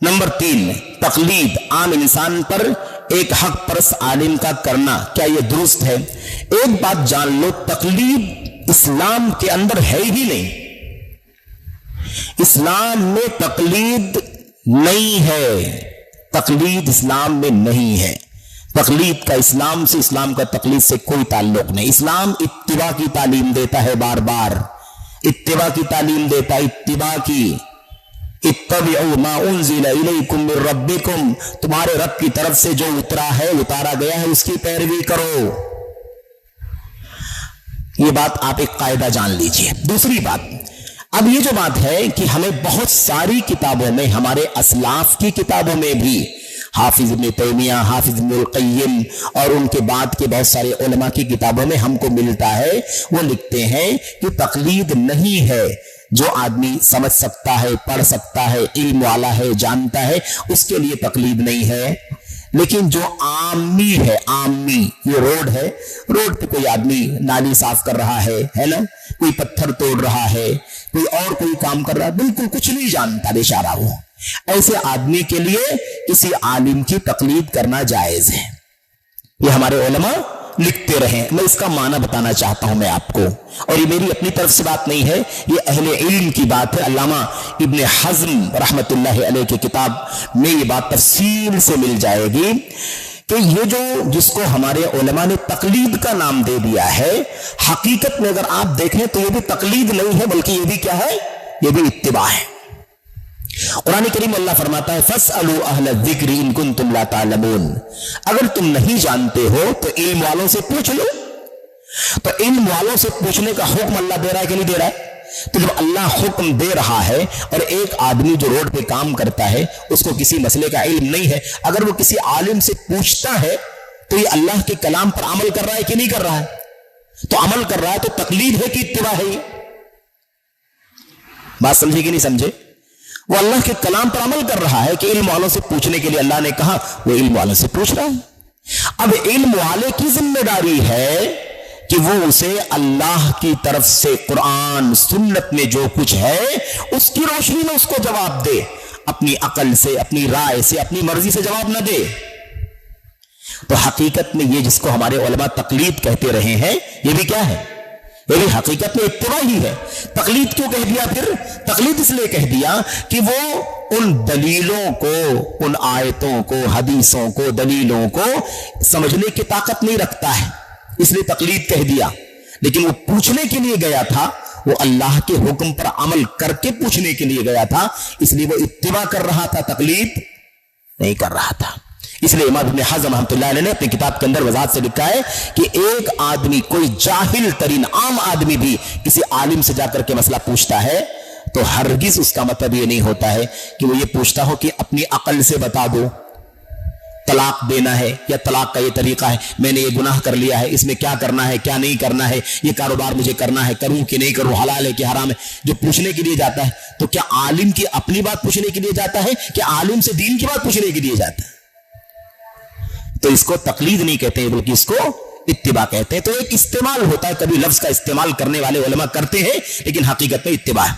Number 3, तकलीद आम इंसान पर एक हक परस आलिम का करना, क्या यह दुरुस्त है? एक बात जान लो, तकलीद इस्लाम के अंदर है ही नहीं। इस्लाम में तकलीद नहीं है, तकलीद इस्लाम में नहीं है। तकलीद का इस्लाम से, इस्लाम का तकलीद से कोई ताल्लुक नहीं। इस्लाम इत्तिबा की तालीम देता है, बार बार इत्तिबा की तालीम देता है, इत्तिबा की। इत्तबिउ मा उन्ज़िला इलैकुम मिर रब्बिकुम, तुम्हारे रब की तरफ से जो उतारा गया है उसकी पैरवी करो। यह बात आप एक कायदा जान लीजिए। दूसरी बात, अब ये जो बात है कि हमें बहुत सारी किताबों में, हमारे असलाफ की किताबों में भी, हाफिज इब्न तैमिया, हाफिज इब्नुल क़य्यिम और उनके बाद के बहुत सारे उलमा की किताबों में हमको मिलता है, वो लिखते हैं कि तकलीद नहीं है। जो आदमी समझ सकता है, पढ़ सकता है, इल्म वाला है, जानता है, उसके लिए तकलीद नहीं है। लेकिन जो आमी है, आमी, ये रोड है, रोड पे कोई आदमी नाली साफ कर रहा है ना, कोई पत्थर तोड़ रहा है, कोई और कोई काम कर रहा है, बिल्कुल कुछ नहीं जानता बेचारा वो, ऐसे आदमी के लिए किसी आलिम की तकलीद करना जायज है। ये हमारे उलमा लिखते रहे। मैं इसका माना बताना चाहता हूं मैं आपको, और ये मेरी अपनी तरफ से बात नहीं है, ये अहले इल्म की बात है। अल्लामा इब्न हज़्म रहमतुल्लाहि अलैह की किताब में ये बात तफसील से मिल जाएगी कि ये जो जिसको हमारे उलमा ने तकलीद का नाम दे दिया है, हकीकत में अगर आप देखें तो ये भी तकलीद नहीं है, बल्कि ये भी क्या है, ये भी इत्तिबा है। कुरान करीम अल्लाह फरमाता है, फस्अलू अहल ज़िक्र इन कुंतुम ला तालमून, अगर तुम नहीं जानते हो तो इल्म वालों से पूछ लो। तो इल्म वालों से पूछने का हुक्म अल्लाह दे रहा है कि नहीं दे रहा है? तो जब अल्लाह हुक्म दे रहा है और एक आदमी जो रोड पे काम करता है उसको किसी मसले का इल्म नहीं है, अगर वो किसी आलिम से पूछता है तो ये अल्लाह के कलाम पर अमल कर रहा है कि नहीं कर रहा है? तो अमल कर रहा है तो तकलीद है कि इत्तिबा है? ये बात समझे कि नहीं समझे? वो अल्लाह के कलाम पर अमल कर रहा है कि इल्म वालों से पूछने के लिए अल्लाह ने कहा, वो इल्म वालों से पूछ रहा है। अब इल्म वाले की जिम्मेदारी है कि वो उसे अल्लाह की तरफ से कुरान सुन्नत में जो कुछ है उसकी रोशनी में उसको जवाब दे, अपनी अकल से, अपनी राय से, अपनी मर्जी से जवाब न दे। तो हकीकत में ये जिसको हमारे उलमा तकलीद कहते रहे हैं, ये भी क्या है? ये भी हकीकत में इत्तिबा ही है। तकलीद क्यों कह दिया फिर? तकलीद इसलिए कह दिया कि वो उन दलीलों को, उन आयतों को, हदीसों को, दलीलों को समझने की ताकत नहीं रखता है, इसलिए तकलीद कह दिया। लेकिन वो पूछने के लिए गया था, वो अल्लाह के हुक्म पर अमल करके पूछने के लिए गया था, इसलिए वो इत्तिबा कर रहा था, तकलीद नहीं कर रहा था। इसलिए इमाम इब्न हज़्म रहमतुल्लाह अलैह ने अपनी किताब के अंदर वज़ाहत से लिखा है कि एक आदमी, कोई जाहिल तरीन आम आदमी भी किसी आलिम से जाकर के मसला पूछता है तो हरगिज उसका मतलब ये नहीं होता है कि वो ये पूछता हो कि अपनी अकल से बता दो, तलाक देना है या तलाक का ये तरीका है, मैंने ये गुनाह कर लिया है, इसमें क्या करना है, क्या नहीं करना है, ये कारोबार मुझे करना है, करूं कि नहीं करूं, हलाल है कि हराम है। जो पूछने के लिए जाता है तो क्या आलिम की अपनी बात पूछने के लिए जाता है कि आलिम से दीन की बात पूछने के लिए जाता है? तो इसको तकलीद नहीं कहते हैं, बल्कि इसको इत्तिबा कहते हैं। तो एक इस्तेमाल होता है, कभी लफ्ज का इस्तेमाल करने वाले उलमा करते हैं, लेकिन हकीकत में इत्तिबा है।